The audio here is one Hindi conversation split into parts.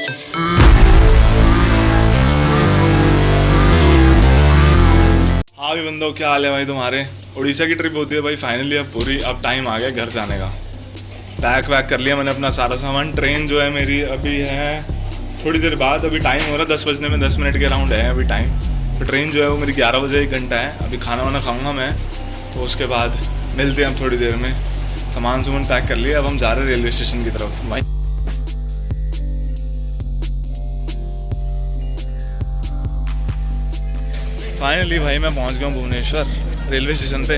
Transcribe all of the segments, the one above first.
हाँ भी बंदो, क्या हाल है भाई तुम्हारे? उड़ीसा की ट्रिप होती है भाई फाइनली अब पूरी। अब टाइम आ गया घर जाने का। पैक वैक कर लिया मैंने अपना सारा सामान। ट्रेन जो है मेरी अभी है थोड़ी देर बाद। अभी टाइम हो रहा है 10 बजने में, 10 मिनट के अराउंड है अभी टाइम। तो ट्रेन जो है वो मेरी 11 बजे 1 घंटा है। अभी खाना वाना खाऊंगा मैं, तो उसके बाद मिलते हैं हम थोड़ी देर में। सामान पैक कर लिया, अब हम जा रहे हैं रेलवे स्टेशन की तरफ भाई। फाइनली भाई मैं पहुंच गया हूँ भुवनेश्वर रेलवे स्टेशन पे।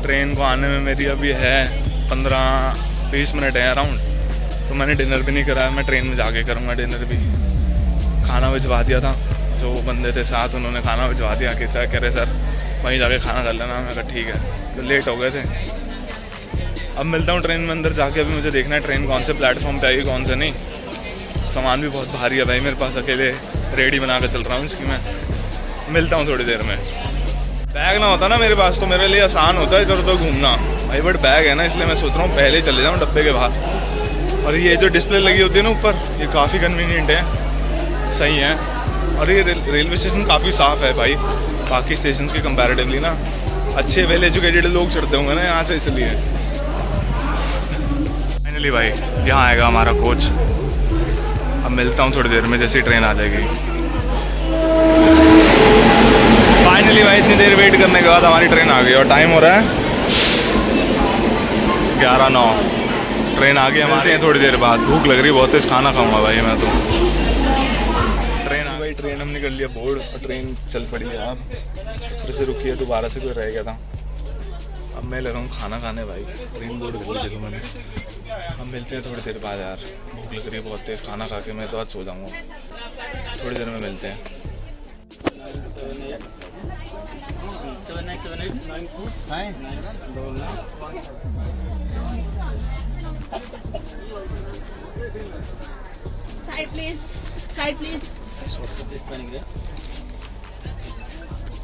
ट्रेन को आने में मेरी अभी है 15-20 मिनट है अराउंड। तो मैंने डिनर भी नहीं करा, मैं ट्रेन में जाके करूँगा डिनर भी। खाना भिजवा दिया था, जो बंदे थे साथ उन्होंने खाना भिजवा दिया। कैसा कह रहे सर वहीं जाके खाना कर लेना। मैं कहा ठीक है, तो लेट हो गए थे। अब मिलता हूँ ट्रेन में अंदर जाके। अभी मुझे देखना है ट्रेन कौन से प्लेटफॉर्म पे आएगी कौन से नहीं। सामान भी बहुत भारी है भाई मेरे पास, अकेले रेडी बना कर चल रहा हूँ इसकी मैं। मिलता हूँ थोड़ी देर में। बैग ना होता ना मेरे पास तो मेरे लिए आसान होता है इधर उधर घूमना भाई, बट बैग है ना, इसलिए मैं सोच रहा हूँ पहले चले जाऊँ डब्बे के बाहर। और ये जो डिस्प्ले लगी होती है ना ऊपर, ये काफ़ी कन्वीनियंट है, सही है। और ये रेलवे स्टेशन काफ़ी साफ़ है भाई, बाकी स्टेशन के कंपैरेटिवली ना। अच्छे वेल एजुकेटेड लोग चढ़ते होंगे ना यहाँ से, इसलिए। फाइनली भाई यहाँ आएगा हमारा कोच। अब मिलता हूँ थोड़ी देर में जैसे ही ट्रेन आ जाएगी। फाइनली भाई इतनी देर वेट करने के बाद हमारी ट्रेन आ गई और टाइम हो रहा है 11:09। ट्रेन आ गई, मिलते हैं थोड़ी देर बाद। भूख लग रही है बहुत तेज, खाना खाऊंगा भाई मैं तो। ट्रेन आ गई, ट्रेन हमने कर लिया बोर्ड और ट्रेन चल पड़ी है। अब फिर से रुकी है, दोबारा से कोई रह गया था। अब मैं लगा हूँ खाना खाने भाई। ट्रेन बोर्ड कर ली देखो मैंने। अब मिलते हैं थोड़ी देर बाद यार, भूख लग रही है बहुत तेज। खाना खा के मैं तो आज सो जाऊँगा। थोड़ी देर में मिलते हैं। Side please, side please.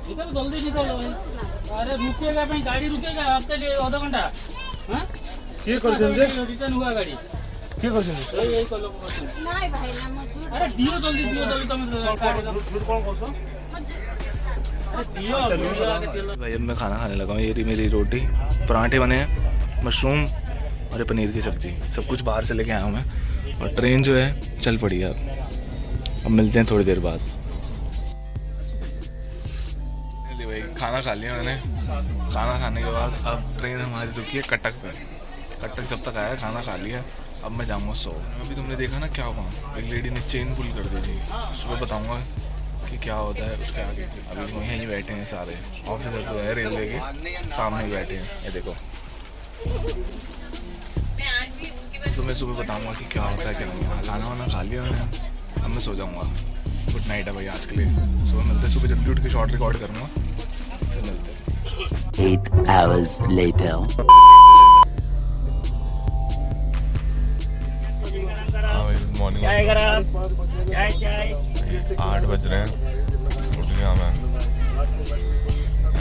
निकल जल्दी निकलो भाई। अरे रुकेगा भाई, गाड़ी रुकेगा आपके लिए आधा घंटा। हाँ ये रिटर्न हुआ गाड़ी क्या कर यही कर लो। नहीं भाई ना मत। अरे दियो जल्दी तुम भाई अब मैं खाना खाने लगा हूँ। ये मेरी रोटी, पराठे बने हैं, मशरूम और ये पनीर की सब्जी, सब कुछ बाहर से लेके आया हूँ मैं। और ट्रेन जो है चल पड़ी है अब मिलते हैं थोड़ी देर बाद। भाई खाना खा लिया मैंने। खाना खाने के बाद अब ट्रेन हमारी रुकी है कटक पे। कटक जब तक आया खाना खा लिया, अब मैं जाऊँगा सो। अभी तुमने देखा ना क्या हुआ, एक लेडी ने चेन पुल कर दी थी। सुबह बताऊँगा कि क्या होता है उसके आगे। अभी वहीं ही बैठे हैं सारे ऑफिसर जो है रेलवे के, सामने ही बैठे हैं। ये देखो, तो मैं सुबह बताऊंगा कि क्या होता है क्या नहीं। खाना वाना खा लिया मैंने, अब मैं सो जाऊंगा। गुड नाइट है भाई आज के लिए। सुबह मिलते हैं, सुबह जल्दी उठ के शॉर्ट रिकॉर्ड करूँगा, फिर मिलते हैं। 8 hours later. हाँ भाई गुड मॉर्निंग। 8 बज रहे हैं, उठ गया मैं।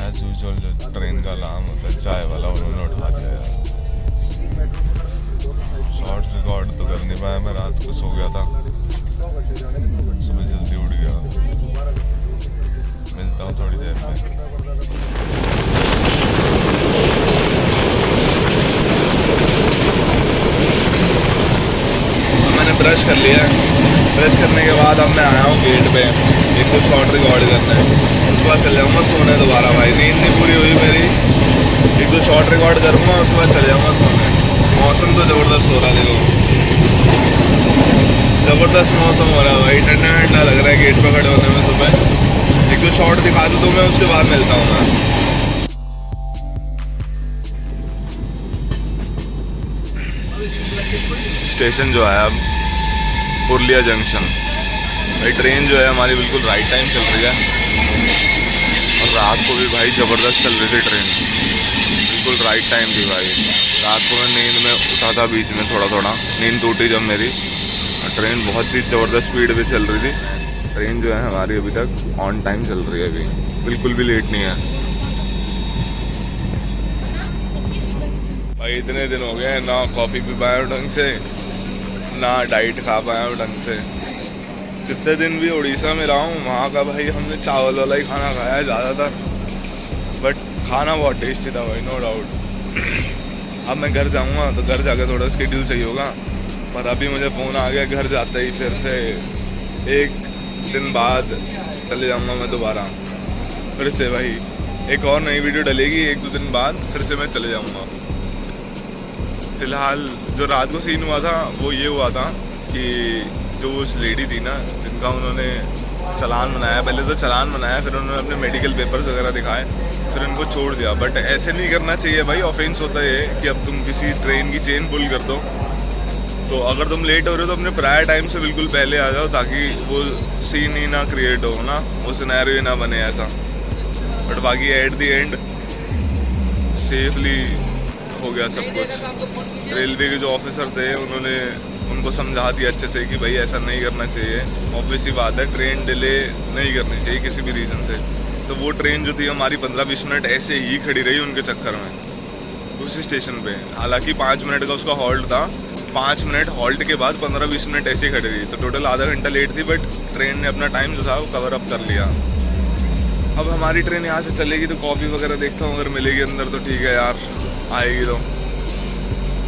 एज यूजुअल जो ट्रेन का अलार्म होता है चाय वाला, उन्होंने उठा दिया यार। शॉर्ट रिकॉर्ड तो कर नहीं पाया मैं, रात को सो गया था, सुबह जल्दी उठ गया। मिलता हूँ थोड़ी देर में। मैंने ब्रश कर लिया है। ब्रश करने के बाद अब मैं आया हूँ गेट पे, एक तो शॉर्ट रिकॉर्ड करना है, उसके बाद चल जाऊँगा सोने दोबारा भाई। नींद नहीं पूरी हुई मेरी, एक तो शॉर्ट रिकॉर्ड करूँगा उसके बाद चल जाऊँगा सोने। मौसम तो ज़बरदस्त हो रहा है, देखो ज़बरदस्त मौसम हो रहा है भाई। ठंडा ठंडा लग रहा है गेट पे खड़े होने में सुबह। एक तो शॉर्ट दिखा दूँ तो मैं, उसके बाद मिलता हूँ मैं। स्टेशन जो है अब पुरलिया जंक्शन भाई। ट्रेन जो है हमारी बिल्कुल राइट टाइम चल रही है, और रात को भी भाई ज़बरदस्त चल रही थी ट्रेन, बिल्कुल राइट टाइम थी भाई। रात को मैं नींद में उठा था, बीच में थोड़ा नींद टूटी जब मेरी। ट्रेन बहुत ही ज़बरदस्त स्पीड पे चल रही थी। ट्रेन जो है हमारी अभी तक ऑन टाइम चल रही है, अभी बिल्कुल भी लेट नहीं है भाई। इतने दिन हो गए ना कॉफ़ी पी पाया हूँ ढंग से, ना डाइट खा पाया हूँ ढंग से। जितने दिन भी उड़ीसा में रहा हूँ वहाँ का भाई हमने चावल वाला ही खाना खाया है ज़्यादातर, बट खाना बहुत टेस्टी था भाई, नो डाउट। अब मैं घर जाऊँगा तो घर जाकर थोड़ा स्केड्यूल चाहिए होगा, पर अभी मुझे फ़ोन आ गया घर जाते ही, फिर से 1 दिन बाद चले जाऊँगा मैं दोबारा, फिर से भाई एक और नई वीडियो डलेगी 1-2 दिन बाद, फिर से मैं चले जाऊँगा। फिलहाल जो रात को सीन हुआ था वो ये हुआ था कि जो उस लेडी थी ना जिनका उन्होंने चालान बनाया, पहले तो चालान बनाया, फिर उन्होंने अपने मेडिकल पेपर्स वगैरह दिखाए, फिर उनको छोड़ दिया। बट ऐसे नहीं करना चाहिए भाई, ऑफेंस होता है कि अब तुम किसी ट्रेन की चेन पुल कर दो, तो अगर तुम लेट हो रहे हो तो अपने प्रायर टाइम से बिल्कुल पहले आ जाओ, ताकि वो सीन ही ना क्रिएट हो ना, वो सिनेरियो ही ना बने ऐसा। बट बाकी एट द एंड सेफली हो गया सब कुछ। रेलवे के जो ऑफिसर थे उन्होंने उनको समझा दिया अच्छे से कि भाई ऐसा नहीं करना चाहिए, ऑब्वियस ही बात है, ट्रेन डिले नहीं करनी चाहिए किसी भी रीज़न से। तो वो ट्रेन जो थी हमारी 15-20 मिनट ऐसे ही खड़ी रही उनके चक्कर में उसी स्टेशन पे, हालांकि 5 मिनट का उसका हॉल्ट था, 5 मिनट हॉल्ट के बाद 15-20 मिनट ऐसे ही खड़ी रही, तो टोटल आधा घंटा लेट थी, बट ट्रेन ने अपना टाइम जो था वो कवर अप कर लिया। अब हमारी ट्रेन यहाँ से चलेगी तो कॉफ़ी वगैरह देखता हूँ, अगर मिलेगी अंदर तो ठीक है यार, आएगी तो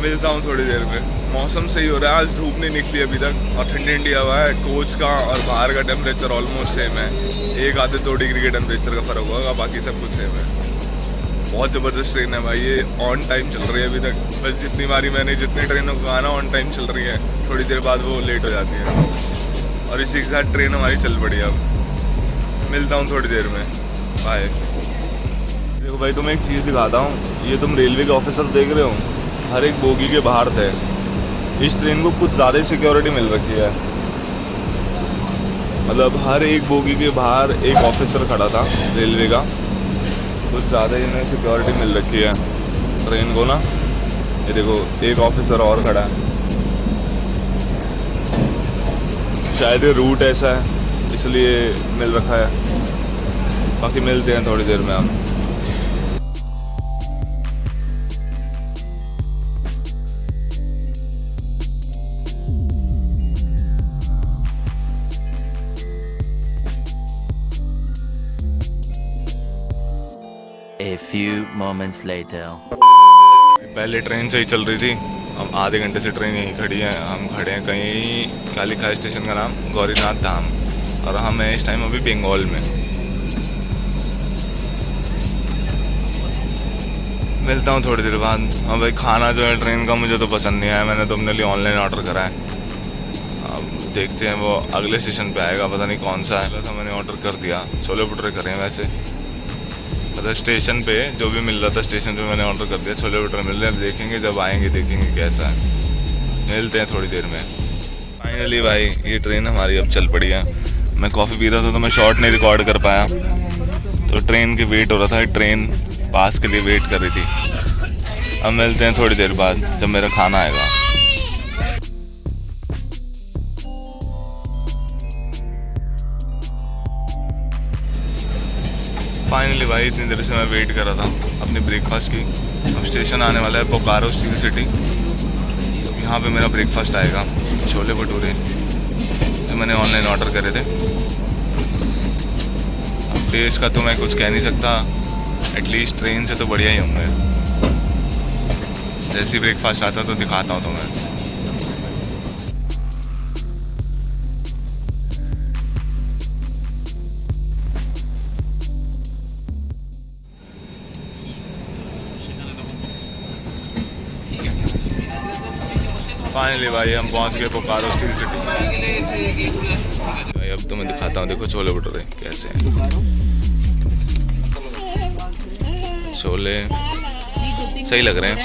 मिलता हूँ थोड़ी देर में। मौसम सही हो रहा है, आज धूप नहीं निकली अभी तक और ठंडी ठंडी हवा है। कोच का और बाहर का टेम्परेचर ऑलमोस्ट सेम है, 1-2 डिग्री के टेम्परेचर का फ़र्क होगा, बाकी सब कुछ सेम है। बहुत ज़बरदस्त ट्रेन है भाई, ये ऑन टाइम चल रही है अभी तक। बस जितनी बारी मैंने जितनी ट्रेनों को आना ऑन टाइम चल रही है, थोड़ी देर बाद वो लेट हो जाती है, और इसी के साथ ट्रेन हमारी चल पड़ी। अब मिलता हूँ थोड़ी देर में, बाय। देखो भाई तुम्हें एक चीज़ दिखाता हूँ, ये तुम रेलवे के ऑफिसर देख रहे हो, हर एक बोगी के बाहर थे। इस ट्रेन को कुछ ज़्यादा ही सिक्योरिटी मिल रखी है, मतलब हर एक बोगी के बाहर एक ऑफिसर खड़ा था रेलवे का, कुछ ज़्यादा ही इन्हें सिक्योरिटी मिल रखी है ट्रेन को ना। ये देखो एक ऑफिसर और खड़ा है, शायद ये रूट ऐसा है इसलिए मिल रखा है। बाकी मिलते हैं थोड़ी देर में हम। A few moments later. पहले ट्रेन सही चल रही थी, अब आधे घंटे से ट्रेन यहीं खड़ी है। हम खड़े हैं कहीं, क्या लिखा है स्टेशन का नाम, गौरीनाथ धाम, और हम हैं इस टाइम अभी बंगाल में। मिलता हूँ थोड़ी देर बाद। हाँ भाई खाना जो है ट्रेन का मुझे तो पसंद नहीं आया, मैंने तो अपने लिए ऑनलाइन ऑर्डर करा है, अब देखते हैं वो अगले स्टेशन पे आएगा, पता नहीं कौन सा है। तो मैंने ऑर्डर कर दिया, छोले भटूरे करे हैं वैसे, मतलब स्टेशन पे जो भी मिल रहा था स्टेशन पे मैंने ऑर्डर कर दिया, छोले भटूरे मिल रहे हैं। अब देखेंगे जब आएंगे देखेंगे कैसा है, मिलते हैं थोड़ी देर में। फाइनली भाई ये ट्रेन हमारी अब चल पड़ी है। मैं कॉफ़ी पी रहा था तो मैं शॉर्ट नहीं रिकॉर्ड कर पाया, तो ट्रेन की वेट हो रहा था, ट्रेन पास के लिए वेट कर रही थी। अब मिलते हैं थोड़ी देर बाद जब मेरा खाना आएगा। फाइनली भाई इतनी देर से मैं वेट कर रहा था अपनी ब्रेकफास्ट की। अब स्टेशन आने वाला है बोकारो स्टील सिटी, तो यहाँ पे मेरा ब्रेकफास्ट आएगा, छोले भटूरे जो मैंने ऑनलाइन ऑर्डर करे थे। अब टेस्ट का तो मैं कुछ कह नहीं सकता, एटलीस्ट ट्रेन से तो बढ़िया ही होंगे। जैसे ब्रेकफास्ट आता तो दिखाता हूँ तुम्हें। फाइनली भाई हम पहुंच गए बोकारो स्टील सिटी। भाई अब तो मैं दिखाता हूँ, देखो छोले भटूरे कैसे हैं। छोले सही लग रहे हैं,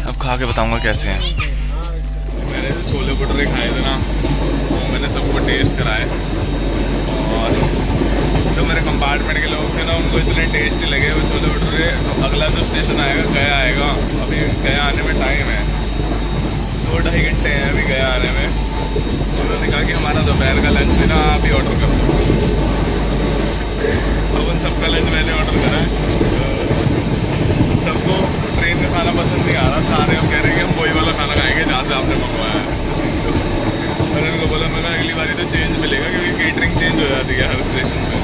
अब खा के बताऊंगा कैसे हैं। मैंने जो छोले भटूरे खाए थे ना, मैंने सबको टेस्ट कराए, और जो मेरे कंपार्टमेंट के लोग थे ना उनको इतने टेस्टी लगे वो छोले भटूरे। तो अगला जो स्टेशन आएगा गया आएगा, अभी गया आने में टाइम है, 2-2.5 घंटे हैं अभी गया आने में। उन्होंने कहा कि हमारा दोपहर का लंच भी ना आप ही ऑर्डर करो। अब उन सबका लंच मैंने ऑर्डर करा है। सबको ट्रेन का खाना पसंद नहीं आ रहा, सारे अब कह रहे हैं कि हम वही वाला खाना खाएंगे जहाँ से आपने मंगवाया है। और इनको बोला मैं अगली बारी तो चेंज मिलेगा क्योंकि केटरिंग चेंज हो जाती है हर स्टेशन पे।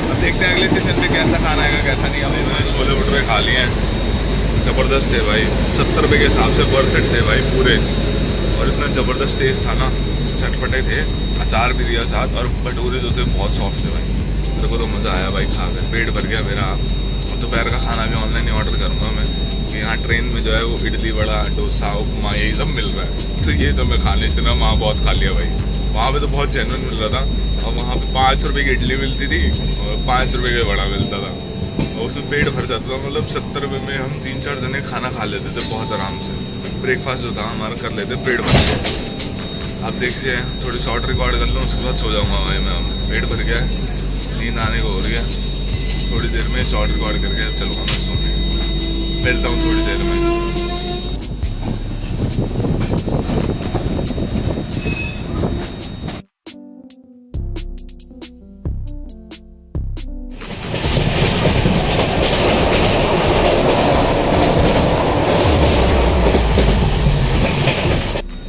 अब देखते हैं अगले स्टेशन पे कैसा खाना आएगा कैसा नहीं। अभी मैंने छोले भटूरे खा लिए हैं, ज़बरदस्त थे भाई, 70 रुपये के हिसाब से वर्थ इट थे भाई पूरे। और इतना ज़बरदस्त टेस्ट था ना, चटपटे थे, अचार भी दिया साथ, और भटूरे जो थे बहुत सॉफ्ट थे भाई। मेरे को तो मज़ा आया भाई खा कर, पेट भर गया मेरा। और दोपहर का खाना भी ऑनलाइन ही ऑर्डर करूँगा मैं। यहाँ ट्रेन में जो है वो इडली वड़ा डोसा उपमा यही सब मिल रहा है, तो ये तो मैं खाने से ना वहाँ बहुत खा लिया भाई। वहाँ पे तो बहुत जेन्युइन मिल रहा था, और वहाँ पे 5 रुपये की इडली मिलती थी और 5 रुपये का वड़ा मिलता था, और उसमें पेट भर जाता था। मतलब 70 रुपये में हम 3-4 जने खाना खा लेते थे बहुत आराम से। ब्रेकफास्ट जो था हमारा कर लेते, पेट भर गया। अब देखते हैं, थोड़ी शॉर्ट रिकॉर्ड कर लूँ, उसके बाद सो जाऊँगा भाई मैं। पेट भर गया, नींद आने को हो रही है। थोड़ी देर में शॉर्ट रिकॉर्ड करके चलूँगा मैं सोने। मिलता हूँ थोड़ी देर में।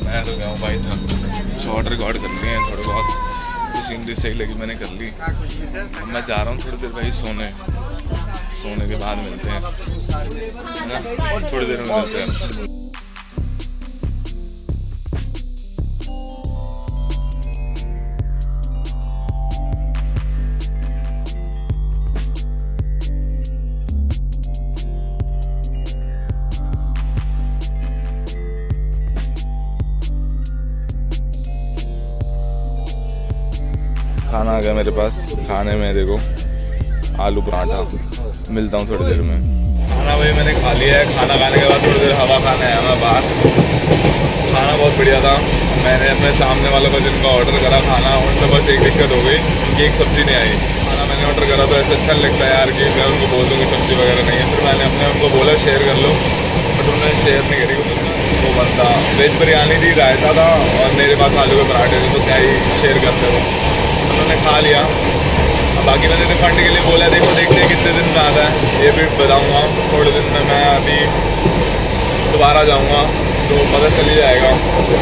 मैं तो गया हूँ भाई, था शॉर्ट रिकॉर्ड कर लिए हैं थोड़े बहुत, सीनरी सही लगी मैंने कर ली। अब मैं जा रहा हूँ थोड़ी देर भाई सोने के बाद मिलते हैं, है ना? थोड़ी देर में मिलते हैं। खाना आ गया मेरे पास, खाने में देखो आलू पराठा। मिलता हूँ थोड़ी देर में। खाना भाई मैंने खा लिया है, खाना खाने के बाद थोड़ी देर हवा खाने आया मैं बाहर। खाना बहुत बढ़िया था। मैंने अपने सामने वालों को जिनका ऑर्डर करा खाना, उनमें बस एक दिक्कत हो गई, उनकी एक सब्ज़ी नहीं आई। खाना मैंने ऑर्डर करा तो ऐसा अच्छा नहीं लगता यार कि मैं उनको बोल दूँ कि सब्ज़ी वगैरह नहीं है। फिर मैंने उनको बोला शेयर कर लो, बट उन्होंने शेयर नहीं करी। वो बंदा वेज बिरयानी थी, रायता था, और मेरे पास आलू के पराठे थे, तो क्या ही शेयर करते हो। उन्होंने खा लिया। अब बाकी मैंने रिफंड के लिए बोला, देखो देखते हैं कितने दिन में आता है, ये भी बताऊँगा थोड़े दिन में। मैं अभी दोबारा जाऊँगा तो पता चल ही जाएगा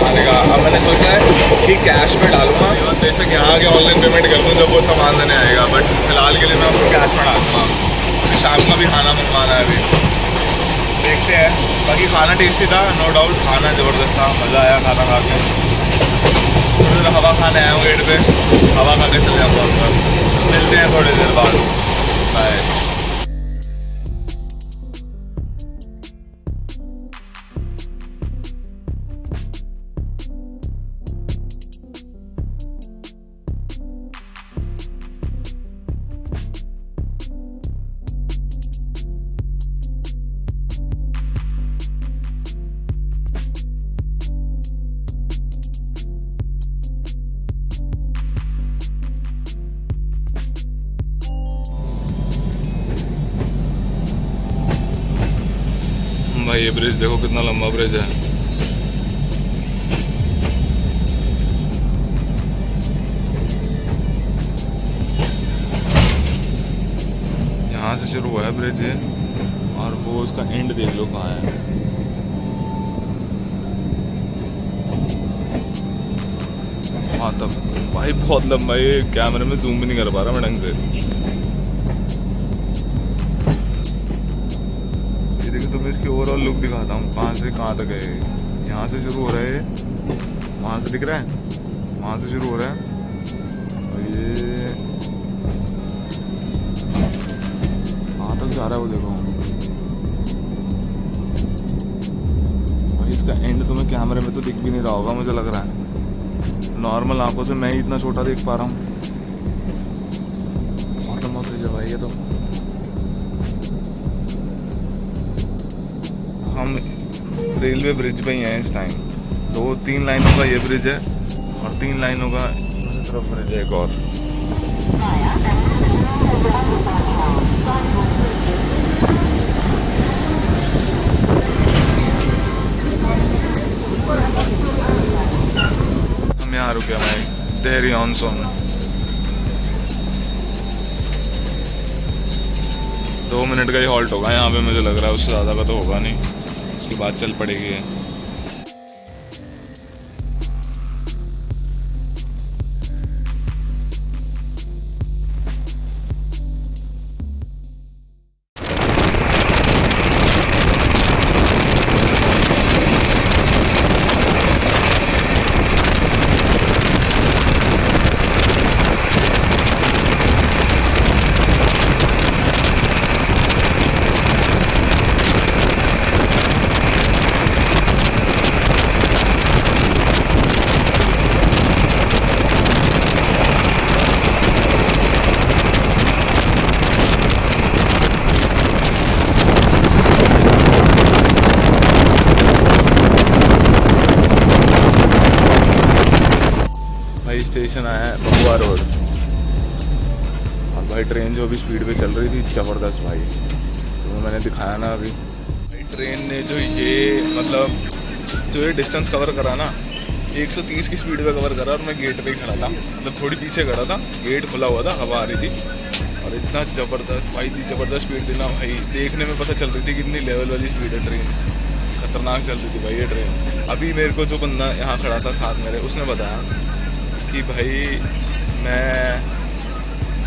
आने का। अब मैंने सोचा है कि कैश में डालूंगा, बेशक यहाँ आके ऑनलाइन पेमेंट कर दूँ जब वो सामान देने आएगा, बट फिलहाल के लिए मैं उसको कैश में डालूंगा। फिर शाम का भी खाना मंगवाना है अभी, देखते हैं। बाकी खाना टेस्टी था, नो डाउट, खाना ज़बरदस्त था, मज़ा आया खाना खा के। थोड़ी देर हवा खाने आया हूँ गेट पे, हवा खा के चले जाऊँगा ऊपर। मिलते हैं थोड़ी देर बाद, बाय। भाई ये ब्रिज देखो कितना लंबा ब्रिज है। यहाँ से शुरू हुआ है ब्रिज है, और वो उसका एंड देख लो कहाँ है। वहाँ तक भाई बहुत लंबा है, कैमरे में जूम भी नहीं कर पा रहा मैं ढंग से। तो मैं इसकी ओवरऑल लुक दिखाता हूँ, कहाँ से कहाँ तक है। यहाँ से शुरू हो रहा है, वहाँ से दिख रहा है, वहाँ से शुरू हो रहा है, और ये कहाँ तक जा रहा है वो देखो भाई। इसका एंड तुम्हें कैमरे में तो दिख भी नहीं रहा होगा, मुझे लग रहा है। नॉर्मल आंखों से मैं ही इतना छोटा देख पा रहा हूँ। बहुत लंबा ब्रिज है भाई ये तो। हम रेलवे ब्रिज पे ही हैं इस टाइम। 2-3 लाइनों का ये ब्रिज है, और 3 लाइनों का दूसरी तरफ ब्रिज है एक और। हम यहाँ रुके भाई, देहरी ऑन सोन। 2 मिनट का ही हॉल्ट होगा यहाँ पे, मुझे लग रहा है, उससे ज़्यादा का तो होगा नहीं, उसके बाद चल पड़ेगी। भाई स्टेशन आया है बबुआ रोड, और भाई ट्रेन जो अभी स्पीड पे चल रही थी ज़बरदस्त भाई, तो मैंने दिखाया ना अभी। भाई ट्रेन ने जो ये डिस्टेंस कवर करा ना 130 की स्पीड पे कवर करा, और मैं गेट पे ही खड़ा था, मतलब थोड़ी पीछे खड़ा था, गेट खुला हुआ था, हवा आ रही थी, और इतना ज़बरदस्त भाई थी, ज़बरदस्त स्पीड थी ना भाई, देखने में पता चल रही थी कितनी लेवल वाली स्पीड है ट्रेन, खतरनाक चल रही थी भाई ये ट्रेन। अभी मेरे को जो बंदा यहाँ खड़ा था साथ मेरे, उसने बताया कि भाई मैं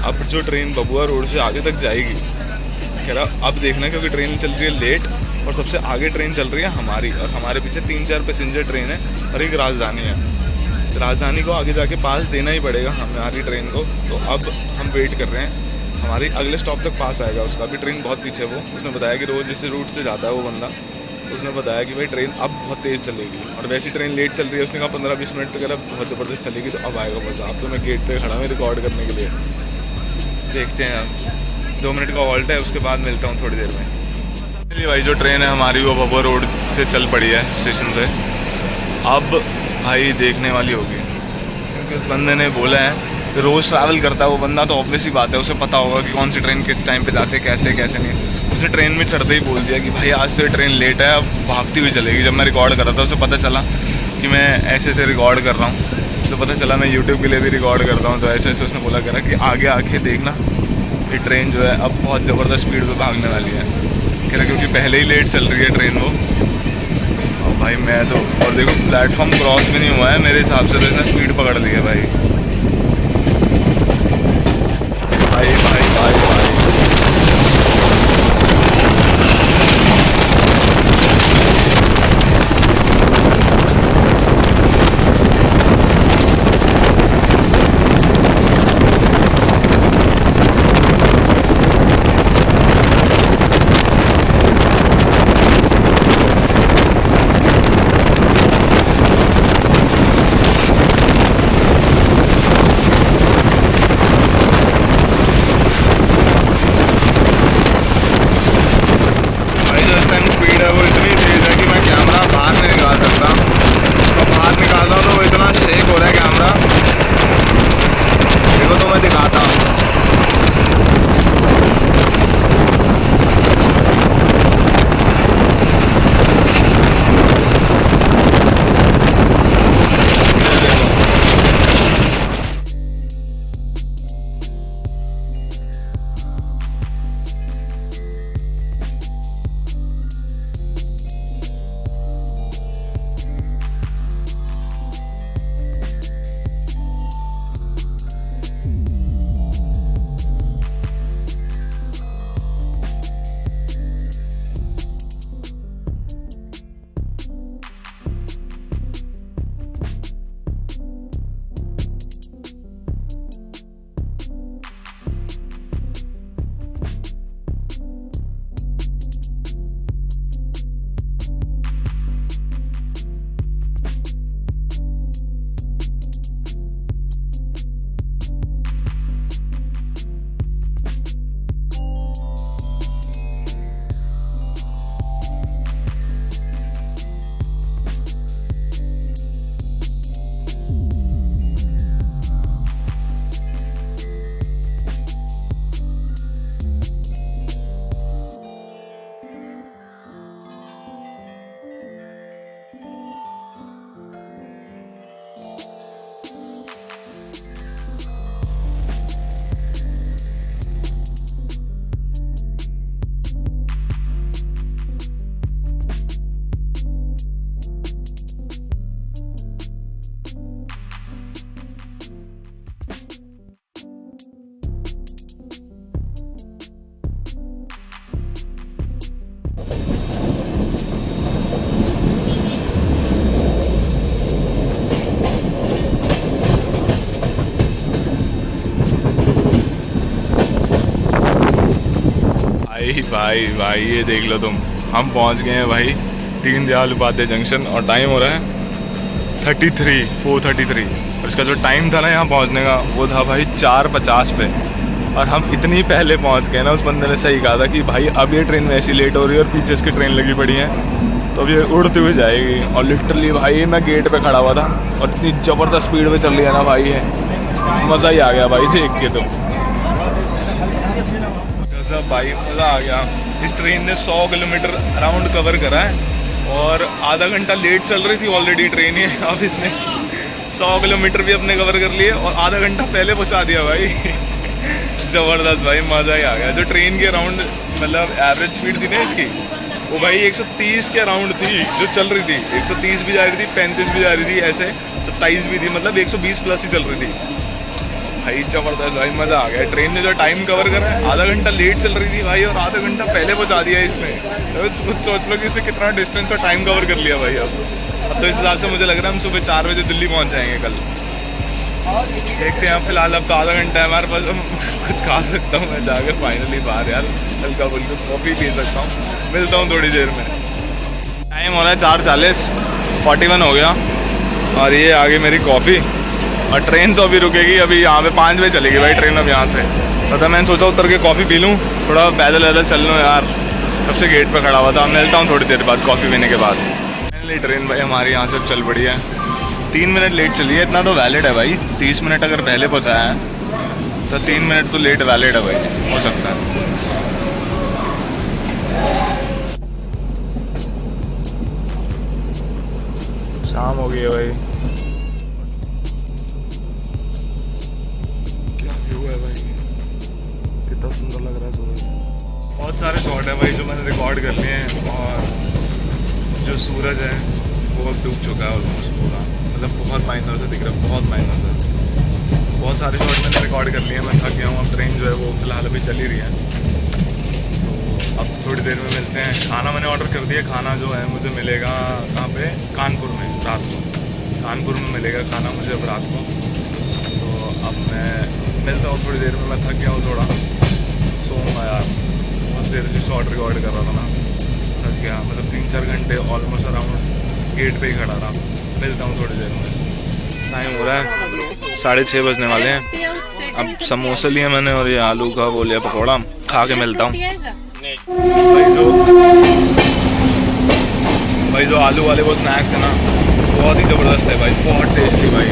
अब जो ट्रेन बबुआ रोड से आगे तक जाएगी, कह रहा अब देखना, क्योंकि ट्रेन चल रही है लेट, और सबसे आगे ट्रेन चल रही है हमारी, और हमारे पीछे 3-4 पैसेंजर ट्रेन है, और एक राजधानी है। राजधानी को आगे जाके पास देना ही पड़ेगा हमारी ट्रेन को, तो अब हम वेट कर रहे हैं, हमारी अगले स्टॉप तक पास आएगा उसका। अभी ट्रेन बहुत पीछे, वो उसने बताया कि रोज़ इसी रूट से जाता है वो बंदा, तो उसने बताया कि भाई ट्रेन अब बहुत तेज़ चलेगी, और वैसी ट्रेन लेट चल रही है, उसने कहा 15-20 मिनट तक अगर बहुत ज़बरदस्त चलेगी तो अब आएगा मज़ा। अब तो मैं गेट पे खड़ा हूँ रिकॉर्ड करने के लिए, देखते हैं अब 2 मिनट का हॉल्ट है, उसके बाद मिलता हूँ थोड़ी देर में। चलिए भाई, जो ट्रेन है हमारी वो बबुआ रोड से चल पड़ी है स्टेशन से, अब भाई देखने वाली होगी, क्योंकि उस बंदे ने बोला है कि रोज़ ट्रैवल करता है वो बंदा, तो ऑब्वियस ही बात है उसे पता होगा कि कौन सी ट्रेन किस टाइम पे जाते हैं, कैसे कैसे नहीं। उसने ट्रेन में चढ़ते ही बोल दिया कि भाई आज तो ये ट्रेन लेट है, अब भागती हुई चलेगी। जब मैं रिकॉर्ड कर रहा था उसे पता चला कि मैं ऐसे ऐसे रिकॉर्ड कर रहा हूँ, तो पता चला मैं यूट्यूब के लिए भी रिकॉर्ड करता हूँ, तो ऐसे ऐसे उसने बोला करा कि आगे आके देखना ये ट्रेन जो है अब बहुत ज़बरदस्त स्पीड पर भागने वाली है, कह रहा क्योंकि पहले ही लेट चल रही है ट्रेन वो। और भाई मैं तो, और देखो प्लेटफॉर्म क्रॉस भी नहीं हुआ है मेरे हिसाब से, तो इसने स्पीड पकड़ ली है भाई। भाई भाई भाई भाई भाई भाई ये देख लो तुम, हम पहुंच गए हैं भाई दीनदयाल उपाध्याय जंक्शन, और टाइम हो रहा है 4:33। और इसका जो टाइम था ना यहाँ पहुंचने का वो था भाई 4:50 पे, और हम इतनी पहले पहुंच गए ना, उस बंदे ने सही कहा था कि भाई अब ये ट्रेन में ऐसी लेट हो रही है और पीछे इसकी ट्रेन लगी पड़ी है, तो अब ये उड़ती हुई जाएगी। और लिटरली भाई मैं गेट पे खड़ा हुआ था और इतनी ज़बरदस्त स्पीड में चल रही है ना भाई, है मज़ा ही आ गया भाई देख के। तो गजब भाई, मज़ा आ गया। इस ट्रेन ने 100 किलोमीटर अराउंड कवर करा है और आधा घंटा लेट चल रही थी ऑलरेडी ट्रेन ही। अब इसने 100 किलोमीटर भी अपने कवर कर लिए और आधा घंटा पहले पहुंचा दिया भाई। ज़बरदस्त भाई, मज़ा ही आ गया। जो ट्रेन के अराउंड मतलब एवरेज स्पीड थी ना इसकी, वो भाई 130 के अराउंड थी जो चल रही थी। 130 भी जा रही थी, 35 भी जा रही थी, ऐसे 27 भी थी, मतलब 120 प्लस ही चल रही थी भाई। ज़बरदस्त भाई, मज़ा आ गया। ट्रेन ने जो टाइम कवर करा है, आधा घंटा लेट चल रही थी भाई और आधा घंटा पहले पहुंचा दिया इसने। तो कुछ सोच लो कि इसने कितना डिस्टेंस और टाइम कवर कर लिया भाई। अब तो इस हिसाब से मुझे लग रहा है हम सुबह 4 बजे दिल्ली पहुंच जाएंगे कल। देखते हैं फिलहाल, अब तो आधा घंटा है हमारे पास, कुछ खा सकता हूँ मैं जाकर फाइनली बाहर यार, हल्का फुल्का कॉफ़ी पी सकता हूँ। मिलता हूँ थोड़ी देर में। टाइम हो रहा है 4:40, 41 हो गया और ये आ गई मेरी कॉफ़ी। और ट्रेन तो अभी रुकेगी, अभी यहाँ पे 5 बजे चलेगी भाई ट्रेन अब यहाँ से। तो मैंने सोचा उतर के कॉफ़ी पी लूँ, थोड़ा पैदल वैदल चल लूँ यार, तब से गेट पर खड़ा हुआ था। मिलता हूँ थोड़ी देर बाद कॉफ़ी पीने के बाद। फाइनली ट्रेन भाई हमारी यहाँ से चल पड़ी है। 3 मिनट लेट चली है, इतना तो वैलिड है भाई। 30 मिनट अगर पहले पहुँचाया है तो 3 मिनट तो लेट वैलिड है भाई, हो सकता है। शाम हो गई है भाई, क्या व्यू है भाई, कितना सुंदर लग रहा है सूरज। बहुत सारे शॉट है भाई जो मैंने रिकॉर्ड कर लिए हैं और जो सूरज है वो अब डूब चुका है ऑलमोस्ट पूरा, मतलब बहुत माइनर से दिख रहा है, बहुत माइनर से। बहुत सारे शॉट मैंने रिकॉर्ड कर लिए हैं, मैं थक गया हूँ। अब ट्रेन जो है वो फिलहाल अभी चल ही रही है, तो अब थोड़ी देर में मिलते हैं। खाना मैंने ऑर्डर कर दिया, खाना जो है मुझे मिलेगा कहाँ पे, कानपुर में रात को। कानपुर में मिलेगा खाना मुझे अब रात को। तो अब मैं मिलता हूँ थोड़ी देर में। मैं थक गया हूँ थोड़ा, सोऊंगा यार, बहुत देर से शॉट रिकॉर्ड कर रहा था ना, थक गया। मतलब 3-4 घंटे ऑलमोस्ट अराउंड गेट पे ही खड़ा था। मिलता हूँ थोड़ी देर में। टाइम हो रहा है 6:30 बजने वाले हैं। अब समोसे लिए मैंने और ये आलू का वो लिया पकौड़ा, खा के मिलता हूँ। भाई जो आलू वाले वो स्नैक्स थे ना, बहुत ही ज़बरदस्त है भाई, बहुत टेस्टी भाई,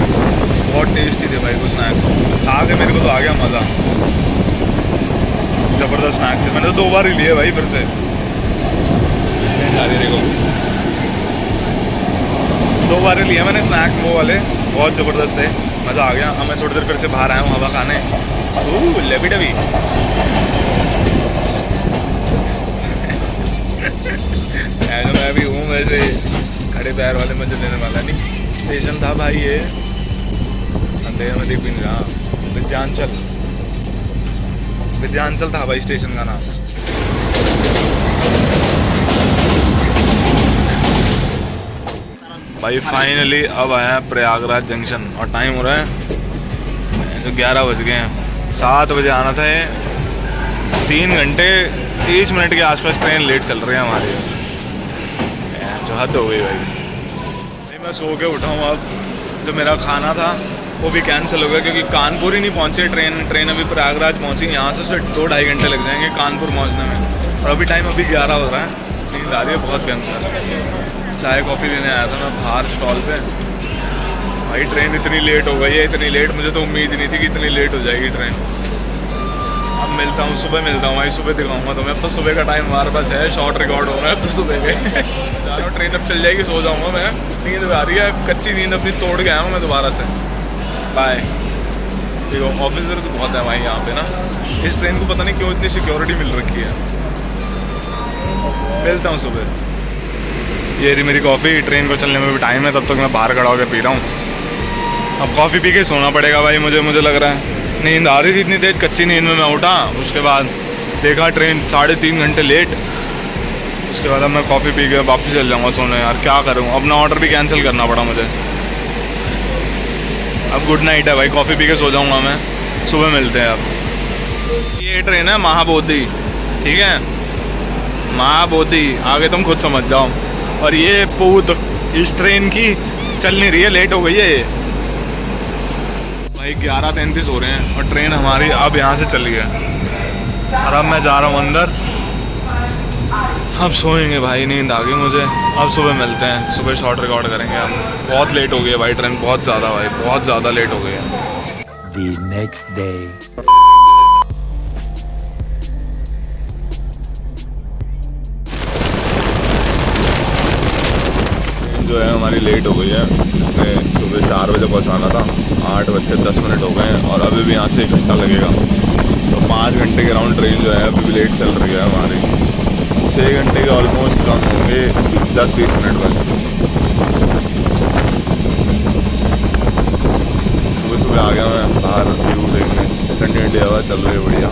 बहुत टेस्टी थे भाई वो स्नैक्स। खा के मेरे को तो आ गया मज़ा, ज़बरदस्त स्नैक्स थे। मैंने तो 2 बार ही लिए भाई फिर से। देखो 2 बार ही लिए मैंने स्नैक्स वो वाले, बहुत ज़बरदस्त थे, मज़ा आ गया। अब मैं थोड़ी देर फिर से बाहर आया हूँ हवा खाने। लेबी डबी ऐसा मैं भी हूँ वैसे, खड़े पैर वाले मजे लेने वाला नहीं। स्टेशन था भाई ये, अंधेरे में देख भी नहीं रहा, विद्यांचल था भाई स्टेशन का नाम। भाई फाइनली अब आया प्रयागराज जंक्शन और टाइम हो रहा है जो 11 बज गए हैं। 7 बजे आना था ये, 3 घंटे 30 मिनट के आसपास ट्रेन लेट चल रही है हमारी, जो हद हो गई भाई। मैं सो के उठा हूँ। अब जो मेरा खाना था वो भी कैंसिल हो गया क्योंकि कानपुर ही नहीं पहुँचे ट्रेन अभी प्रयागराज पहुँची। यहाँ से 2-2.5 घंटे लग जाएंगे कानपुर पहुँचने में और अभी टाइम अभी 11 हो रहा है। नींद आ रही है बहुत भयंकर। चाय कॉफ़ी लेने आया था मैं बाहर स्टॉल पे। भाई ट्रेन इतनी लेट हो गई है, इतनी लेट, मुझे तो उम्मीद ही नहीं थी कि इतनी लेट हो जाएगी ट्रेन। अब मिलता हूँ, सुबह मिलता हूँ भाई, सुबह दिखाऊंगा तुम्हें। अब तो सुबह का टाइम हमारे पास है, शॉर्ट रिकॉर्ड हो रहा है, अब तो सुबह के जा रहा हूँ। ट्रेन अब चल जाएगी, सो जाऊँगा मैं। नींद आ रही है, कच्ची नींद अपनी तोड़ के आया हूँ मैं दोबारा से। बाय। देखो ऑफिसर तो बहुत है भाई यहाँ पे ना, इस ट्रेन को पता नहीं क्यों इतनी सिक्योरिटी मिल रखी है। मिलता हूँ सुबह। ये रही मेरी कॉफ़ी, ट्रेन को चलने में भी टाइम है, तब तक मैं बाहर खड़ा होकर पी रहा हूँ। अब कॉफ़ी पी के सोना पड़ेगा भाई मुझे लग रहा है। नींद आ रही थी इतनी तेज, कच्ची नींद में मैं उठा, उसके बाद देखा ट्रेन 3.5 घंटे लेट। उसके बाद अब मैं कॉफ़ी पी के वापस चल जाऊँगा सोने। यार क्या करूँ, अपना ऑर्डर भी कैंसिल करना पड़ा मुझे। अब गुड नाइट है भाई, कॉफ़ी पी के सो जाऊँगा मैं, सुबह मिलते हैं। अब ये ट्रेन है महाबोधि, ठीक है, महाबोधि, आगे तुम खुद समझ जाओ। और ये पूत इस ट्रेन की चल नहीं रही है, लेट हो गई है ये भाई। 11:33 हो रहे हैं और ट्रेन हमारी अब यहाँ से चली है। और अब मैं जा रहा हूँ अंदर, अब सोएंगे भाई, नींद आ गई मुझे। अब सुबह मिलते हैं, सुबह शॉर्ट रिकॉर्ड करेंगे हम। बहुत लेट हो गई है भाई ट्रेन, बहुत ज़्यादा भाई, बहुत ज़्यादा लेट हो गई है। The next day. ट्रेन जो है हमारी लेट हो गई है, जिसने सुबह 4 बजे पहुंचाना था, 8:10 हो गए हैं और अभी भी यहाँ से 1 घंटा लगेगा। तो 5 घंटे के राउंड ट्रेन जो है अभी भी लेट चल रही है हमारी। 6 घंटे के ऑलमोस्ट कम होंगे, 10-20 मिनट बस। सुबह सुबह आ गया मैं बाहर व्यू देखने, ठंडी ठंडी हवा चल रही है बढ़िया।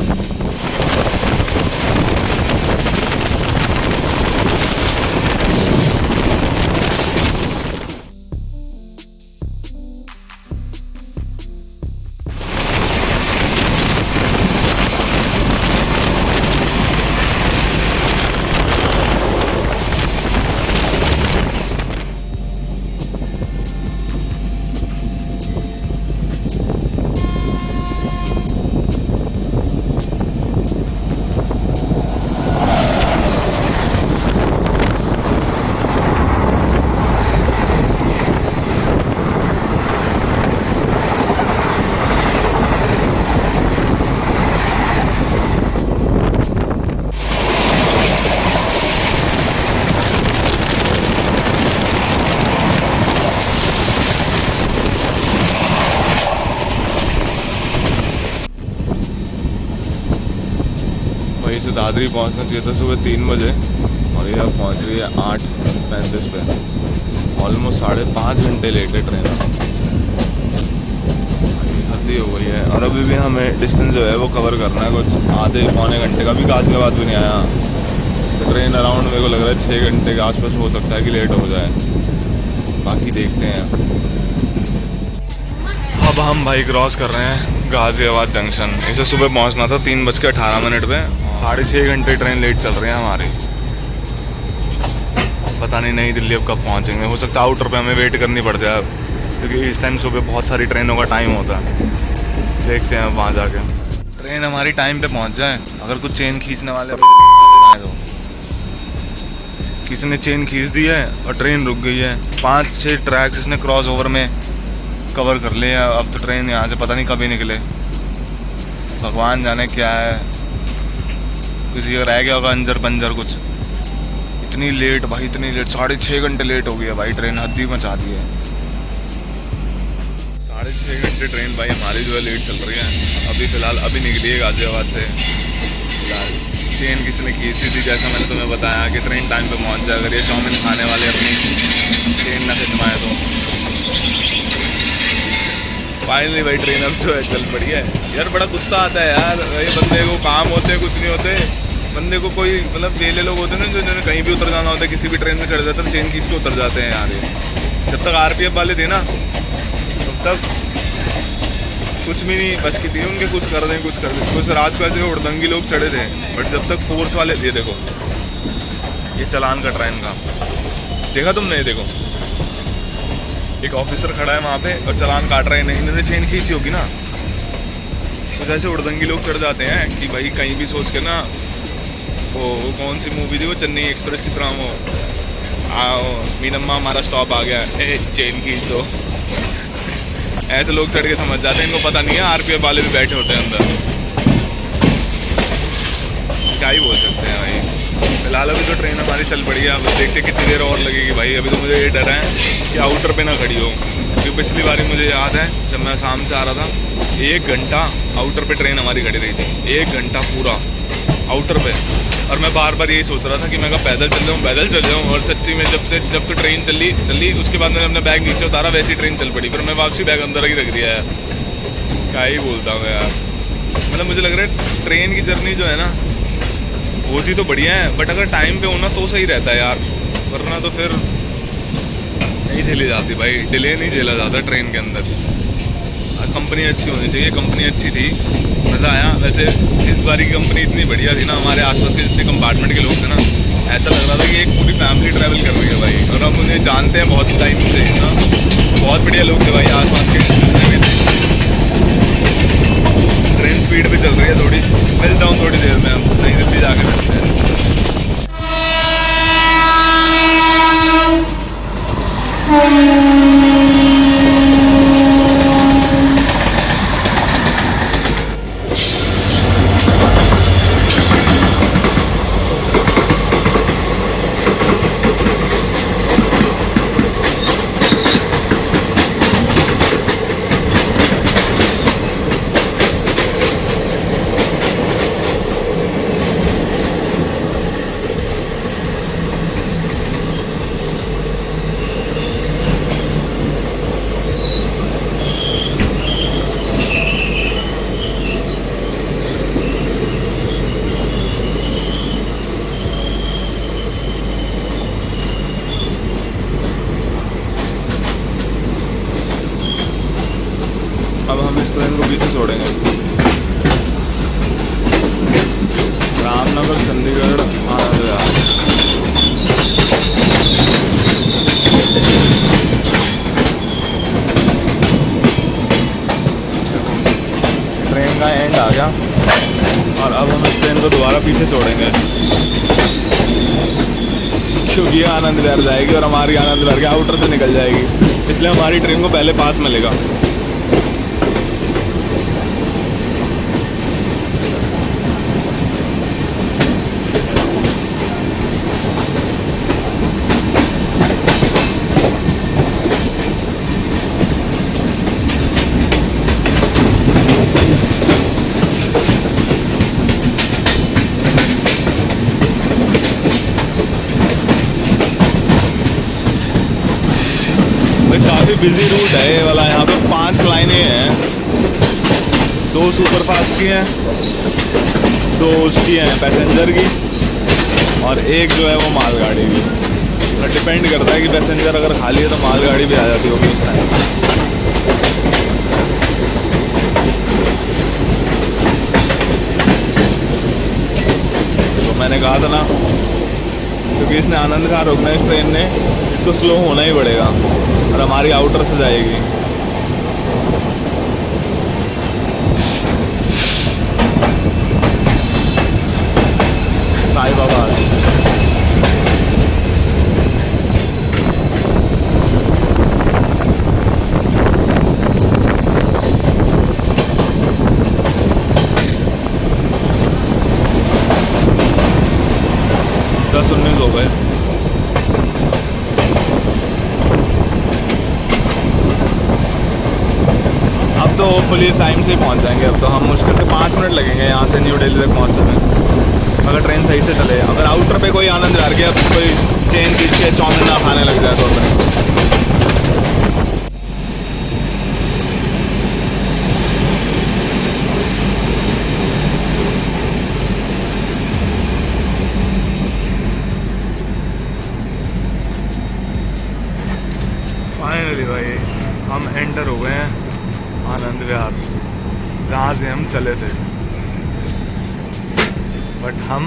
वहीं से दादरी पहुंचना चाहिए था सुबह 3 बजे और ये अब पहुंच रही है 8:35 पे। ऑलमोस्ट 5.5 घंटे लेट है ट्रेन। हद ही हो गई है। और अभी भी हमें डिस्टेंस जो है वो कवर करना है, कुछ आधे पौने घंटे का भी गाजियाबाद भी नहीं आया। तो ट्रेन अराउंड मेरे को लग रहा है 6 घंटे के आसपास हो सकता है कि लेट हो जाए, बाकी देखते हैं। अब हम भाई क्रॉस कर रहे हैं गाजियाबाद जंक्शन। इसे सुबह पहुंचना था 3:18 पे, 6.5 घंटे ट्रेन लेट चल रही है हमारी। पता नहीं नई दिल्ली अब कब पहुंचेंगे। हो सकता है आउटर पे हमें वेट करनी पड़ जाए, क्योंकि इस टाइम सुबह बहुत सारी ट्रेनों का टाइम होता है। देखते हैं वहाँ जाके ट्रेन हमारी टाइम पे पहुंच जाए। अगर कुछ चेन खींचने वाले तो किसी ने चेन खींच दी है और ट्रेन रुक गई है। 5-6 ट्रैक्स इसने क्रॉस ओवर में कवर कर लिए। अब तो ट्रेन यहाँ से पता नहीं कभी निकले, भगवान जाने क्या है। किसी का रह गया होगा अंजर पंजर कुछ। इतनी लेट भाई, इतनी लेट, 6.5 घंटे लेट हो गया भाई ट्रेन, हद ही मचा दी है। 6.5 घंटे ट्रेन भाई हमारी जो है लेट चल रही है। अभी फिलहाल अभी निकली है गाजियाबाद से। फिलहाल ट्रेन किसी ने खींची थी, जैसा मैंने तुम्हें बताया कि ट्रेन टाइम पे पहुंच जाए। अगर ये चाउमीन खाने वाले अपनी ट्रेन ना खिंचवाए तो। फाइनली भाई ट्रेन अब जो है चल पड़ी है। यार बड़ा गुस्सा आता है यार, ये बंदे को काम होते कुछ नहीं होते। बंदे को कोई मतलब चेले लोग होते हैं ना, जो जिन्हें कहीं भी उतर जाना होता है, किसी भी ट्रेन में चढ़ जाते हैं, चेन खींच के उतर जाते हैं यार। जब तक RPF वाले थे ना तब तक कुछ भी नहीं बस की थी उनके, कुछ कर दें कुछ कर दें। कुछ रात को ऐसे उड़दंगी लोग चढ़े थे, बट जब तक फोर्स वाले थे, देखो ये चलान का ट्रेन का देखा तुमने, देखो एक ऑफिसर खड़ा है वहाँ पे और चलान काट रहे हैं। इन्होंने चेन खींची होगी ना, कुछ ऐसे उड़दंगी लोग चढ़ जाते हैं कि भाई कहीं भी सोच के ना, वो कौन सी मूवी थी वो, चेन्नई एक्सप्रेस की तरह, वो आओ मीनम्मा हमारा स्टॉप आ गया, चेन खींचो। ऐसे लोग चढ़ के समझ जाते हैं, इनको पता नहीं है RPF वाले भी बैठे होते हैं अंदर। क्या ही बोल सकते हैं भाई। फिलहाल अभी तो ट्रेन हमारी चल पड़ी है, अब देखते कितनी देर और लगेगी भाई। अभी तो मुझे ये डर है कि आउटर पे ना खड़ी हो, क्योंकि पिछली बारी मुझे याद है जब मैं शाम से आ रहा था, 1 घंटा आउटर पे ट्रेन हमारी खड़ी रही थी। 1 घंटा पूरा आउटर पे। और मैं बार बार यही सोच रहा था कि मैं पैदल चल जाऊँ। और सच्ची में जब तो ट्रेन चली उसके बाद मैंने अपना बैग नीचे उतारा, वैसी ट्रेन चल पड़ी। पर मैं वापसी बैग अंदर ही रख दिया यार। क्या ही बोलता हूँ यार, मतलब मुझे लग रहा है ट्रेन की जर्नी जो है ना होती तो बढ़िया है, बट अगर टाइम पे होना तो सही रहता है यार, वरना तो फिर नहीं झेली जाती भाई। डिले नहीं झेला जाता ट्रेन के अंदर। कंपनी अच्छी होनी चाहिए, कंपनी अच्छी थी, मज़ा आया। वैसे इस बारी की कंपनी इतनी बढ़िया थी ना, हमारे आसपास के जितने कंपार्टमेंट के लोग थे ना, ऐसा लग रहा था कि एक पूरी फैमिली ट्रैवल कर रही है भाई। और हम उन्हें जानते हैं बहुत टाइम से ना, बहुत बढ़िया लोग थे भाई आसपास के जितने भी थे। ट्रेन स्पीड पे चल रही है थोड़ी, मिलता हूँ थोड़ी देर में, हम नई दिल्ली जाके मिलते हैं। अब हम इस ट्रेन को पीछे छोड़ेंगे। रामनगर, चंडीगढ़, आनंद विहार। ट्रेन का एंड आ गया और अब हम इस ट्रेन को दोबारा पीछे छोड़ेंगे क्योंकि ये आनंद विहार जाएगी और हमारी आनंद विहार के आउटर से निकल जाएगी, इसलिए हमारी ट्रेन को पहले पास मिलेगा। काफ़ी बिजी रूट है ये वाला। यहाँ पे 5 लाइनें हैं, 2 सुपर फास्ट की हैं, 2 उसकी हैं पैसेंजर की, और एक जो है वो मालगाड़ी की। तो डिपेंड करता है कि पैसेंजर अगर खाली है तो मालगाड़ी भी आ जाती होगी उस टाइम। तो मैंने कहा था ना, क्योंकि इसने आनंद विहार रोकना है इस ट्रेन ने, इसको स्लो होना ही पड़ेगा और हमारी आउटर से जाएगी। साई बाबा दस 19 हो गए। अब तो होपफुली टाइम से ही पहुंच जाएंगे। अब तो हम मुश्किल से 5 मिनट लगेंगे यहाँ से न्यू दिल्ली तक पहुँचने में, अगर ट्रेन सही से चले। अगर आउटर पे कोई आनंद विहार के अब कोई चेन खींच के चाउमीन ना खाने लग जाए तो अपने। फाइनली भाई हम एंटर हो गए हैं आनंद विहार, जहाँ से हम चले थे। बट हम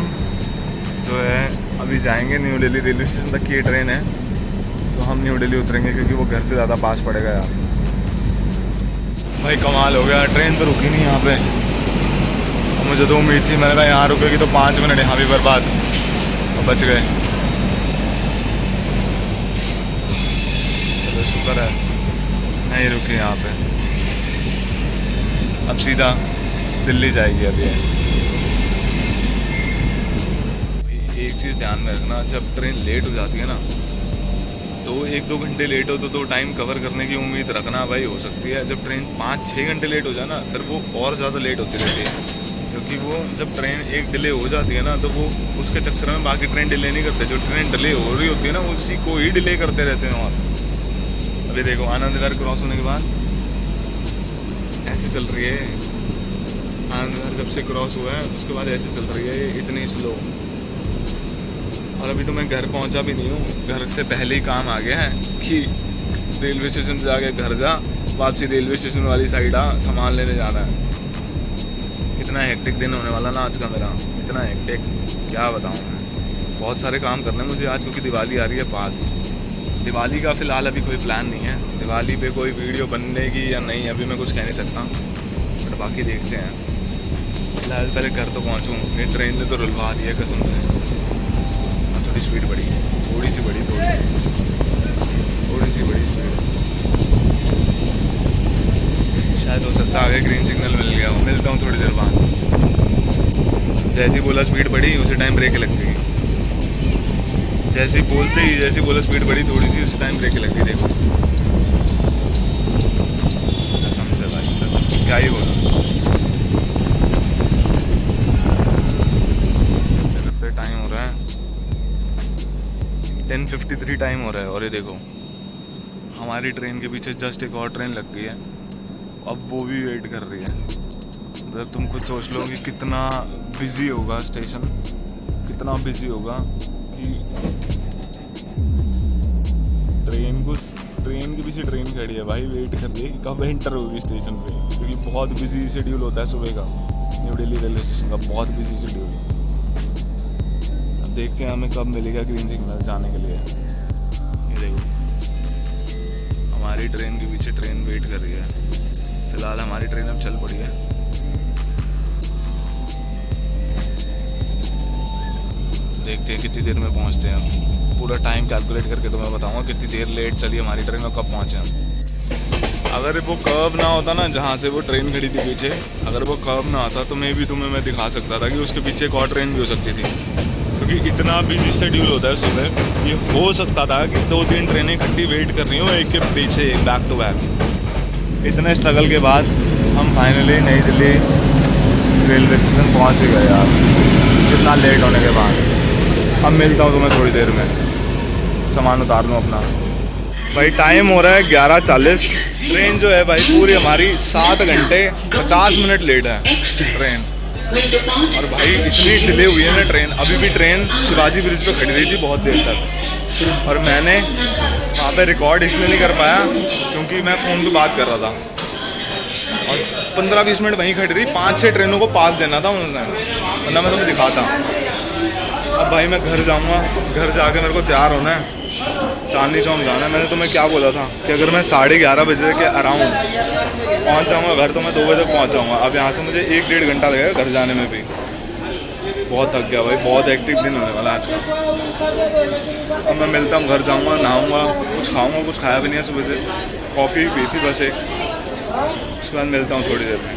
जो है अभी जाएंगे न्यू दिल्ली, रेलवे स्टेशन तक की ये ट्रेन है, तो हम न्यू दिल्ली उतरेंगे क्योंकि वो घर से ज़्यादा पास पड़ेगा यार। भाई कमाल हो गया, ट्रेन तो रुकी नहीं यहाँ पे। और मुझे तो उम्मीद थी, मैंने कहा यहाँ रुकेगी तो 5 मिनट यहाँ भी बर्बाद, और बच गए। चलो शुक्र है नहीं रुकी यहाँ पे। अब सीधा दिल्ली जाएगी अभी। एक चीज़ ध्यान में रखना, जब ट्रेन लेट हो जाती है ना, तो 1-2 घंटे लेट हो तो टाइम कवर करने की उम्मीद रखना भाई हो सकती है। जब ट्रेन 5-6 घंटे लेट हो जाए ना, फिर वो और ज़्यादा लेट होती रहती है, क्योंकि वो जब ट्रेन एक डिले हो जाती है ना, तो वो उसके चक्कर में बाकी ट्रेन डिले नहीं करते। जो ट्रेन डिले हो रही होती है ना, उसी को ही डिले करते रहते हैं। और अभी देखो आनंद विहार क्रॉस होने के बाद ऐसे चल रही है। आनंद विहार जब से क्रॉस हुआ है उसके बाद ऐसे चल रही है इतनी स्लो। और अभी तो मैं घर पहुंचा भी नहीं हूँ, घर से पहले ही काम आ गया है कि रेलवे स्टेशन से जाके घर जा, वापसी रेलवे स्टेशन वाली साइड आ, सामान लेने जाना है। इतना हेक्टिक दिन होने वाला ना आज का मेरा, इतना हेक्टिक क्या बताऊँ मैं। बहुत सारे काम करने मुझे आज, क्योंकि दिवाली आ रही है पास। दिवाली का फ़िलहाल अभी कोई प्लान नहीं है, दिवाली पे कोई वीडियो बनने की या नहीं अभी मैं कुछ कह नहीं सकता, बट बाकी देखते हैं। फिलहाल पहले घर तो पहुँचूँ, ये ट्रेन ने तो रुलवा दी है कसम से। अब थोड़ी स्पीड बढ़ी, थोड़ी सी बढ़ी, थोड़ी सी बड़ी स्पीड। शायद हो सकता है आगे ग्रीन सिग्नल मिल गया हो। मिलता हूँ थोड़ी देर बाद। जैसे ही बोला स्पीड बढ़ी उसी टाइम ब्रेक लग गई। जैसे बोला स्पीड बढ़ी थोड़ी सी, उसी टाइम ब्रेक लग गई। देखो कसम से भाई, कसम से क्या ही बोला। टाइम हो रहा है 10:53 टाइम हो रहा है, और ये देखो हमारी ट्रेन के पीछे जस्ट एक और ट्रेन लग गई है, अब वो भी वेट कर रही है। मतलब तुम खुद सोच लो कि कितना बिजी होगा स्टेशन, कितना बिजी होगा कि ट्रेन के पीछे ट्रेन खड़ी है भाई, वेट कर रही है कि कब एंटर होगी स्टेशन पे। क्योंकि बहुत बिजी शेड्यूल होता है सुबह का न्यू दिल्ली रेलवे स्टेशन का, बहुत बिजी शेड्यूल। अब देखते हैं हमें कब मिलेगा ग्रीन सिग्नल जाने के लिए। ये देखो हमारी ट्रेन के पीछे ट्रेन वेट कर रही है। फिलहाल हमारी ट्रेन अब चल पड़ी है। देखते हैं कितनी देर में पहुंचते हैं हम। पूरा टाइम कैलकुलेट करके तो मैं बताऊंगा कितनी देर लेट चली हमारी ट्रेन और कब पहुंचे हम। अगर वो कर्व ना होता ना जहाँ से वो ट्रेन खड़ी थी पीछे, अगर वो कर्व ना आता तो मैं भी तुम्हें मैं दिखा सकता था कि उसके पीछे एक और ट्रेन भी हो सकती थी, क्योंकि इतना बिजी शेड्यूल होता है सुबह। ये हो सकता था कि 2-3 ट्रेनें इकट्ठी वेट कर रही हो एक के पीछे बैक टू बैक। इतने स्ट्रगल के बाद हम फाइनली नई दिल्ली रेलवे स्टेशन पहुँच ही गए यार, इतना लेट होने के बाद। अब मिलता हूँ तुम्हें थोड़ी देर में, सामान उतार लूँ अपना। भाई टाइम हो रहा है 11:40। ट्रेन जो है भाई पूरी हमारी 7 घंटे 50 मिनट लेट है ट्रेन। और भाई इतनी डिले हुई है ना ट्रेन, अभी भी ट्रेन शिवाजी ब्रिज पे खड़ी रही थी बहुत देर तक। और मैंने वहाँ पे रिकॉर्ड इसलिए नहीं कर पाया क्योंकि मैं फ़ोन पे बात कर रहा था और 15-20 मिनट वहीं खड़ी रही। 5-6 ट्रेनों को पास देना था उन्होंने, वरना मैं तुम्हें दिखाता। अब भाई मैं घर जाऊँगा, घर जाके मेरे को तैयार होना है, चांदनी चौक जाना है। मैंने तुम्हें क्या बोला था कि अगर मैं 11:30 बजे के अराउंड पहुंच जाऊंगा घर तो मैं 2 बजे तक पहुंच जाऊंगा। अब यहाँ से मुझे 1-1.5 घंटा लगेगा घर जाने में भी। बहुत थक गया भाई, बहुत एक्टिव दिन होने वाला आज का। अब मैं मिलता हूँ, घर जाऊँगा, नहाऊँगा, कुछ खाऊँगा, कुछ खाया भी नहीं है सुबह से, कॉफ़ी पी थी बस एक। उसके बाद मिलता हूँ थोड़ी देर में।